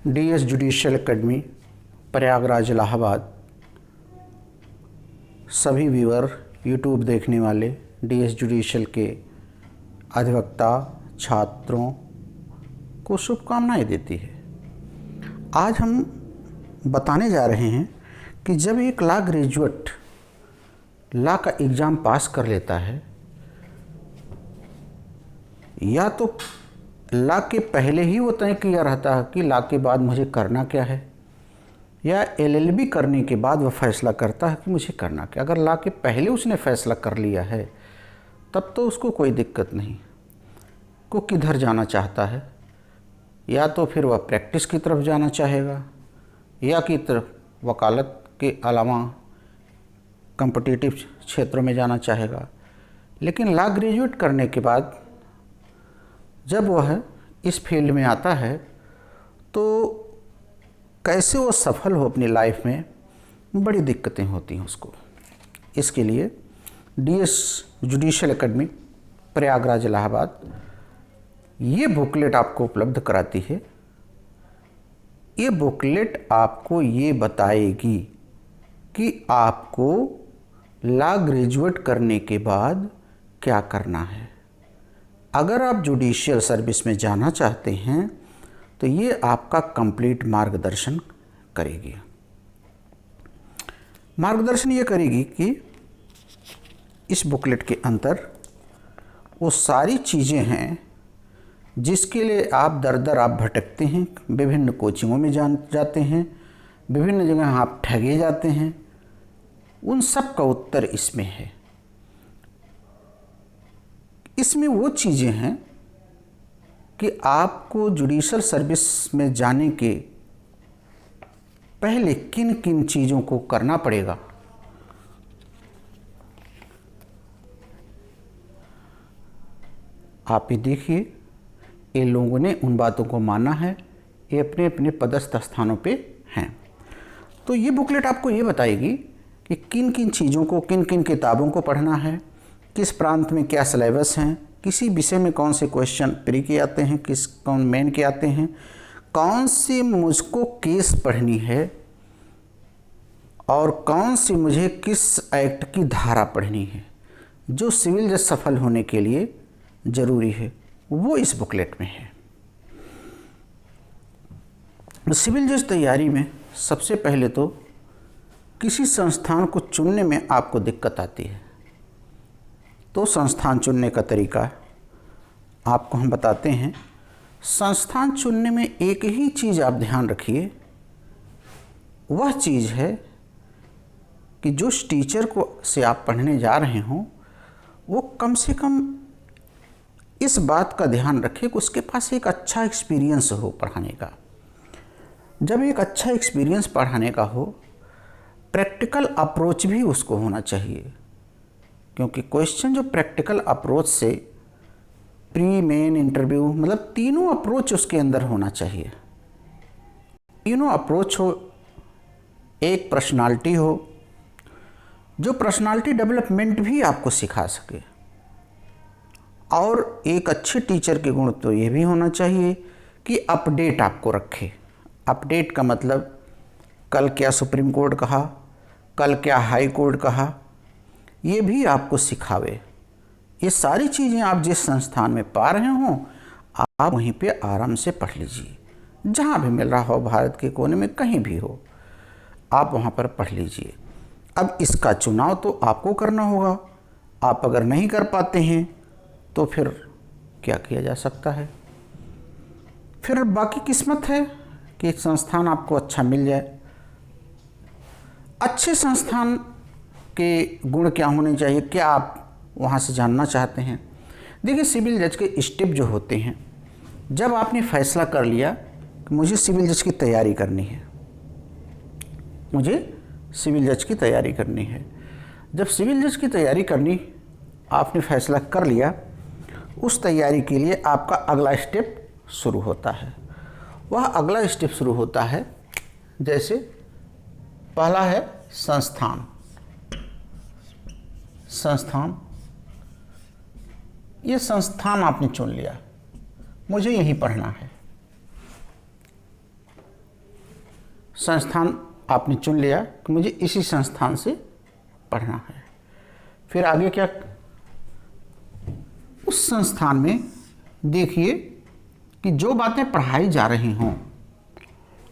DS judicial academy Prayagraj Allahabad सभी viewer YouTube देखने वाले डीएस जुडिशियल के अधिवक्ता छात्रों को शुभकामनाएं देती है। आज हम बताने जा रहे हैं कि जब एक लॉ ग्रेजुएट लॉ का एग्ज़ाम पास कर लेता है या तो लॉ के पहले ही वो तय किया रहता है कि लॉ के बाद मुझे करना क्या है, या एलएलबी करने के बाद वह फैसला करता है कि मुझे करना क्या। अगर लॉ के पहले उसने फैसला कर लिया है तब तो उसको कोई दिक्कत नहीं, को किधर जाना चाहता है, या तो फिर वह प्रैक्टिस की तरफ जाना चाहेगा या की तरफ वकालत के अलावा कॉम्पिटिटिव क्षेत्रों में जाना चाहेगा। लेकिन लॉ ग्रेजुएट करने के बाद जब वह इस फील्ड में आता है तो कैसे वो सफल हो अपनी लाइफ में, बड़ी दिक्कतें होती हैं उसको। इसके लिए DS judicial academy Prayagraj Allahabad ये बुकलेट आपको उपलब्ध कराती है। ये बुकलेट आपको ये बताएगी कि आपको लॉ ग्रेजुएट करने के बाद क्या करना है। अगर आप जुडिशियल सर्विस में जाना चाहते हैं तो ये आपका कंप्लीट मार्गदर्शन करेगी। मार्गदर्शन ये करेगी कि इस बुकलेट के अंदर वो सारी चीज़ें हैं जिसके लिए आप दर दर आप भटकते हैं, विभिन्न कोचिंगों में जाते हैं, विभिन्न जगह आप ठगे जाते हैं, उन सब का उत्तर इसमें है। इसमें वो चीज़ें हैं कि आपको जुडिशियल सर्विस में जाने के पहले किन किन चीज़ों को करना पड़ेगा। आप ये देखिए, ये लोगों ने उन बातों को माना है, ये अपने अपने पदस्थ स्थानों पे हैं। तो ये बुकलेट आपको ये बताएगी कि किन किन चीज़ों को, किन किन किताबों को पढ़ना है, किस प्रांत में क्या सिलेबस हैं, किसी विषय में कौन से क्वेश्चन प्री के आते हैं, कौन मेन के आते हैं, कौन सी मुझको केस पढ़नी है और कौन सी मुझे किस एक्ट की धारा पढ़नी है जो सिविल जज सफल होने के लिए ज़रूरी है, वो इस बुकलेट में है। सिविल जज तैयारी में सबसे पहले तो किसी संस्थान को चुनने में आपको दिक्कत आती है, तो संस्थान चुनने का तरीका आपको हम बताते हैं। संस्थान चुनने में एक ही चीज़ आप ध्यान रखिए, वह चीज़ है कि जो टीचर को से आप पढ़ने जा रहे हों वो कम से कम इस बात का ध्यान रखे कि उसके पास एक अच्छा एक्सपीरियंस हो पढ़ाने का। जब एक अच्छा एक्सपीरियंस पढ़ाने का हो, प्रैक्टिकल अप्रोच भी उसको होना चाहिए, क्योंकि क्वेश्चन जो प्रैक्टिकल अप्रोच से प्री मेन इंटरव्यू, मतलब तीनों अप्रोच उसके अंदर होना चाहिए। तीनों अप्रोच हो, एक पर्सनालिटी हो जो पर्सनालिटी डेवलपमेंट भी आपको सिखा सके, और एक अच्छे टीचर के गुण तो ये भी होना चाहिए कि अपडेट आपको रखे। अपडेट का मतलब कल क्या सुप्रीम कोर्ट कहा, कल क्या हाई कोर्ट कहा, ये भी आपको सिखावे। ये सारी चीज़ें आप जिस संस्थान में पा रहे हों आप वहीं पे आराम से पढ़ लीजिए। जहाँ भी मिल रहा हो, भारत के कोने में कहीं भी हो, आप वहाँ पर पढ़ लीजिए। अब इसका चुनाव तो आपको करना होगा। आप अगर नहीं कर पाते हैं तो फिर क्या किया जा सकता है, फिर बाकी किस्मत है कि एक संस्थान आपको अच्छा मिल जाए। अच्छे संस्थान के गुण क्या होने चाहिए, क्या आप वहाँ से जानना चाहते हैं। देखिए, सिविल जज के स्टेप जो होते हैं, जब आपने फैसला कर लिया कि मुझे सिविल जज की तैयारी करनी है, मुझे सिविल जज की तैयारी करनी है, जब सिविल जज की तैयारी करनी आपने फैसला कर लिया, उस तैयारी के लिए आपका अगला स्टेप शुरू होता है। वह अगला स्टेप शुरू होता है, जैसे पहला है संस्थान। ये संस्थान आपने चुन लिया, मुझे यहीं पढ़ना है। संस्थान आपने चुन लिया कि मुझे इसी संस्थान से पढ़ना है। फिर आगे क्या, उस संस्थान में देखिए कि जो बातें पढ़ाई जा रही हों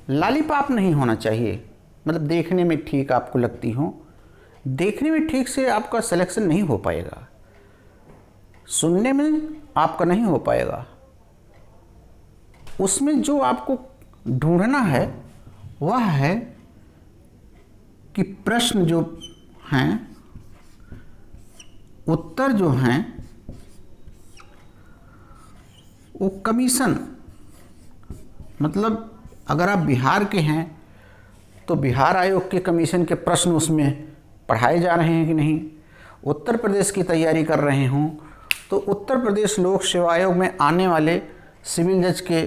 लालीपाप नहीं होना चाहिए, मतलब देखने में ठीक आपको लगती हो, देखने में ठीक से आपका सिलेक्शन नहीं हो पाएगा, सुनने में आपका नहीं हो पाएगा। उसमें जो आपको ढूंढना है वह है कि प्रश्न जो हैं, उत्तर जो हैं, वो कमीशन, मतलब अगर आप बिहार के हैं तो बिहार आयोग के कमीशन के प्रश्न उसमें पढ़ाए जा रहे हैं कि नहीं। उत्तर प्रदेश की तैयारी कर रहे हों तो उत्तर प्रदेश लोक सेवा आयोग में आने वाले सिविल जज के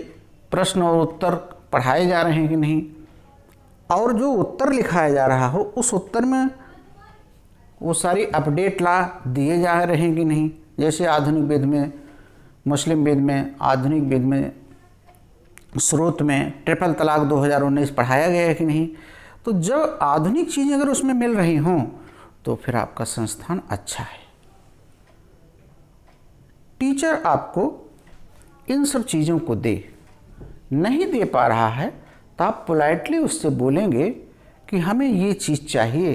प्रश्न और उत्तर पढ़ाए जा रहे हैं कि नहीं। और जो उत्तर लिखाया जा रहा हो उस उत्तर में वो सारी अपडेट ला दिए जा रहे हैं कि नहीं। जैसे आधुनिक वेद में, मुस्लिम वेद में, आधुनिक वेद में, स्रोत में ट्रिपल तलाक 2019 पढ़ाया गया है कि नहीं। तो जब आधुनिक चीज़ें अगर उसमें मिल रही हों तो फिर आपका संस्थान अच्छा है। टीचर आपको इन सब चीज़ों को दे, नहीं दे पा रहा है तो आप पोलाइटली उससे बोलेंगे कि हमें ये चीज़ चाहिए,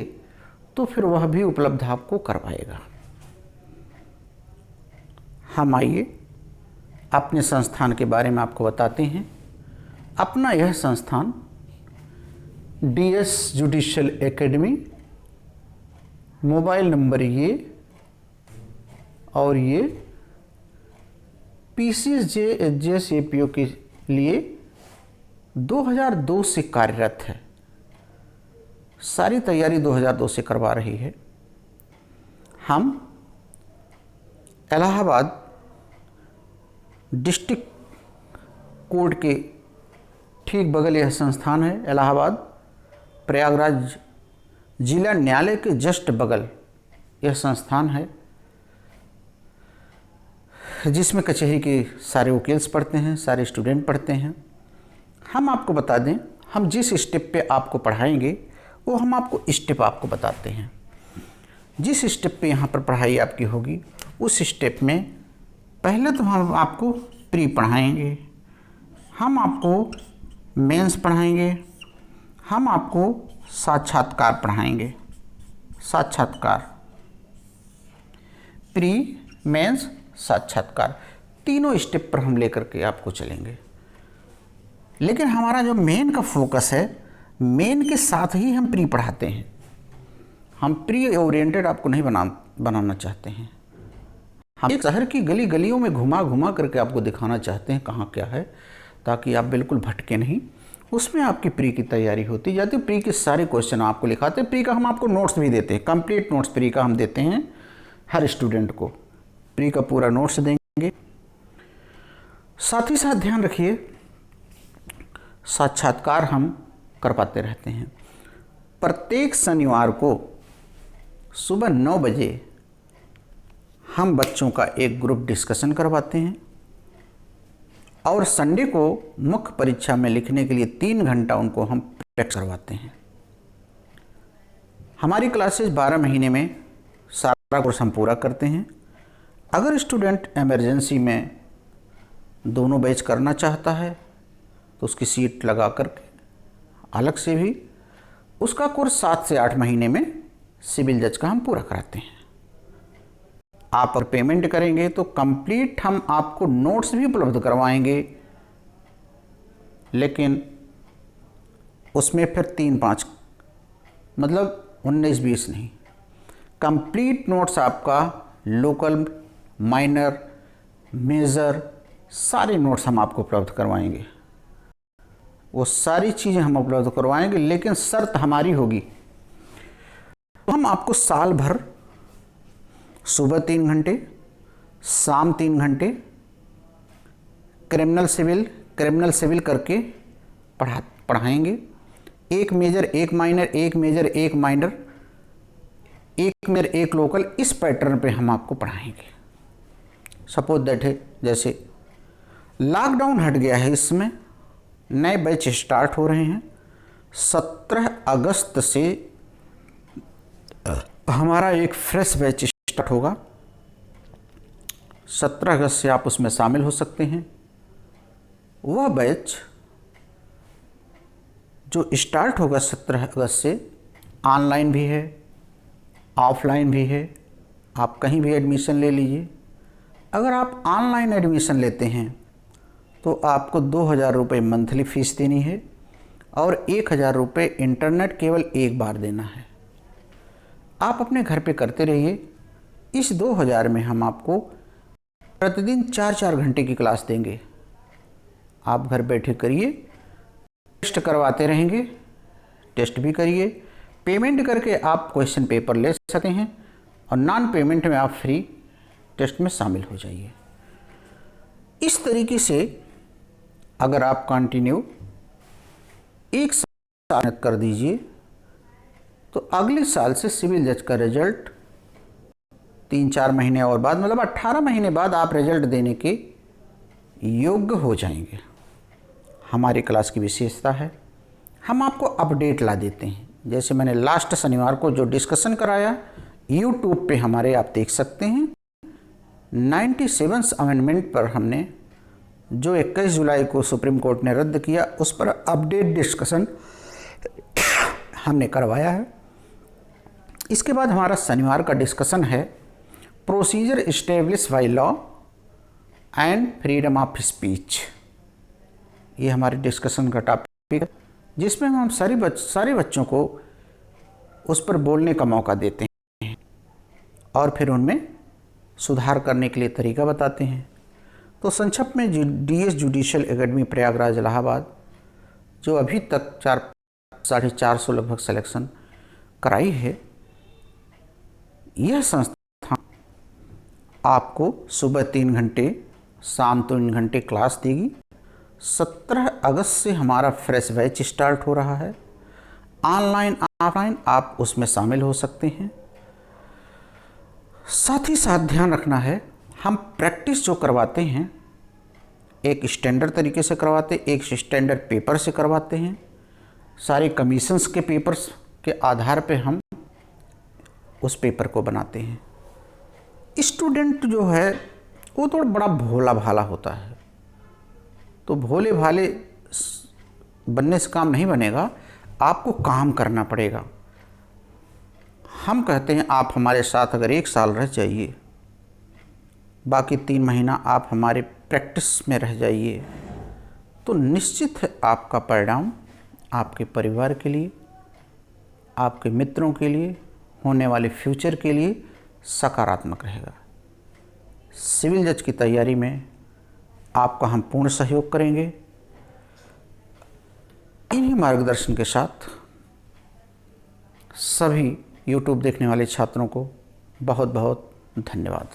तो फिर वह भी उपलब्ध आपको करवाएगा। हम आइए अपने संस्थान के बारे में आपको बताते हैं। अपना यह संस्थान DS judicial academy, mobile number ये और ये PCSJ HJS APO के लिए 2002 से कार्यरत है। सारी तैयारी 2002 से करवा रही है। हम इलाहाबाद डिस्ट्रिक्ट कोर्ट के ठीक बगल यह संस्थान है। इलाहाबाद प्रयागराज जिला न्यायालय के जस्ट बगल यह संस्थान है, जिसमें कचहरी के सारे वकील्स पढ़ते हैं, सारे स्टूडेंट पढ़ते हैं। हम आपको बता दें, हम जिस स्टेप पे आपको पढ़ाएंगे वो हम आपको स्टेप आपको बताते हैं। जिस स्टेप पे यहाँ पर पढ़ाई आपकी होगी उस स्टेप में पहले तो हम आपको प्री पढ़ाएंगे, हम आपको मेंस पढ़ाएंगे, हम आपको साक्षात्कार पढ़ाएंगे। साक्षात्कार, प्री, मेंस, साक्षात्कार, तीनों स्टेप पर हम लेकर के आपको चलेंगे। लेकिन हमारा जो मेन का फोकस है, मेन के साथ ही हम प्री पढ़ाते हैं। हम प्री ओरिएंटेड आपको नहीं बनाना चाहते हैं। हम एक शहर की गली गलियों में घुमा घुमा करके आपको दिखाना चाहते हैं कहाँ क्या है, ताकि आप बिल्कुल भटके नहीं। उसमें आपकी प्री की तैयारी होती जाती है। प्री के सारे क्वेश्चन आपको लिखाते हैं। प्री का हम आपको नोट्स भी देते हैं, कंप्लीट नोट्स प्री का हम देते हैं हर स्टूडेंट को। प्री का पूरा नोट्स देंगे। साथ ही साथ ध्यान रखिए, साक्षात्कार हम करवाते रहते हैं। प्रत्येक शनिवार को सुबह 9 बजे हम बच्चों का एक ग्रुप डिस्कशन करवाते हैं और संडे को मुख्य परीक्षा में लिखने के लिए 3 घंटा उनको हम प्रैक्टिस करवाते हैं। हमारी क्लासेस 12 महीने में सारा कोर्स हम पूरा करते हैं। अगर स्टूडेंट इमरजेंसी में दोनों बैच करना चाहता है तो उसकी सीट लगा करके अलग से भी उसका कोर्स 7 से 8 महीने में सिविल जज का हम पूरा कराते हैं। आप अगर पेमेंट करेंगे तो कंप्लीट हम आपको नोट्स भी उपलब्ध करवाएंगे, लेकिन उसमें फिर 3-5 मतलब 19-20 नहीं, कंप्लीट नोट्स आपका लोकल, माइनर, मेजर सारे नोट्स हम आपको उपलब्ध करवाएंगे। वो सारी चीज़ें हम उपलब्ध करवाएंगे, लेकिन शर्त हमारी होगी, तो हम आपको साल भर सुबह 3 घंटे, शाम 3 घंटे क्रिमिनल सिविल करके पढ़ाएंगे। एक मेजर, एक माइनर, एक मेजर, एक माइनर, एक मेजर, एक लोकल, इस पैटर्न पे हम आपको पढ़ाएंगे। सपोज दैट है, जैसे लॉकडाउन हट गया है, इसमें नए बैच स्टार्ट हो रहे हैं। 17 अगस्त से हमारा एक फ्रेश बैच स्टार्ट होगा। 17 अगस्त से आप उसमें शामिल हो सकते हैं। वह बैच जो स्टार्ट होगा 17 अगस्त से, ऑनलाइन भी है, ऑफलाइन भी है। आप कहीं भी एडमिशन ले लीजिए। अगर आप ऑनलाइन एडमिशन लेते हैं तो आपको 2,000 रुपये मंथली फ़ीस देनी है और 1,000 रुपये इंटरनेट केवल एक बार देना है। आप अपने घर पे करते रहिए। इस 2,000 में हम आपको प्रतिदिन 4-4 घंटे की क्लास देंगे। आप घर बैठे करिए, टेस्ट करवाते रहेंगे, टेस्ट भी करिए। पेमेंट करके आप क्वेश्चन पेपर ले सकते हैं और नॉन पेमेंट में आप फ्री टेस्ट में शामिल हो जाइए। इस तरीके से अगर आप कंटिन्यू एक साल मेहनत कर दीजिए तो अगले साल से सिविल जज का रिजल्ट 3-4 महीने और बाद, मतलब 18 महीने बाद आप रिजल्ट देने के योग्य हो जाएंगे। हमारी क्लास की विशेषता है, हम आपको अपडेट ला देते हैं। जैसे मैंने लास्ट शनिवार को जो डिस्कशन कराया, यूट्यूब पे हमारे आप देख सकते हैं। 97 अमेंडमेंट पर हमने जो 21 जुलाई को सुप्रीम कोर्ट ने रद्द किया, उस पर अपडेट डिस्कशन हमने करवाया है। इसके बाद हमारा शनिवार का डिस्कशन है procedure establish by law and freedom of speech. ये हमारे डिस्कशन का टॉपिक है, जिसमें हम सारे बच्चों को उस पर बोलने का मौका देते हैं और फिर उनमें सुधार करने के लिए तरीका बताते हैं। तो संक्षिप्त में DS judicial academy Prayagraj Allahabad, जो अभी तक 400-450 लगभग सिलेक्शन कराई है, यह संस्था आपको सुबह 3 घंटे, शाम 3 घंटे क्लास देगी। 17 अगस्त से हमारा फ्रेश बैच स्टार्ट हो रहा है। ऑनलाइन ऑफलाइन आप उसमें शामिल हो सकते हैं। साथ ही साथ ध्यान रखना है, हम प्रैक्टिस जो करवाते हैं एक स्टैंडर्ड तरीके से करवाते, एक स्टैंडर्ड पेपर से करवाते हैं। सारे कमीशंस के पेपर्स के आधार पे हम उस पेपर को बनाते हैं। स्टूडेंट जो है वो थोड़ा बड़ा भोला भाला होता है, तो भोले भाले बनने से काम नहीं बनेगा, आपको काम करना पड़ेगा। हम कहते हैं आप हमारे साथ अगर 1 साल रह जाइए, बाकी 3 महीना आप हमारे प्रैक्टिस में रह जाइए, तो निश्चित है आपका परिणाम आपके परिवार के लिए, आपके मित्रों के लिए, होने वाले फ्यूचर के लिए सकारात्मक रहेगा। सिविल जज की तैयारी में आपका हम पूर्ण सहयोग करेंगे। इन्हीं मार्गदर्शन के साथ सभी यूट्यूब देखने वाले छात्रों को बहुत बहुत धन्यवाद।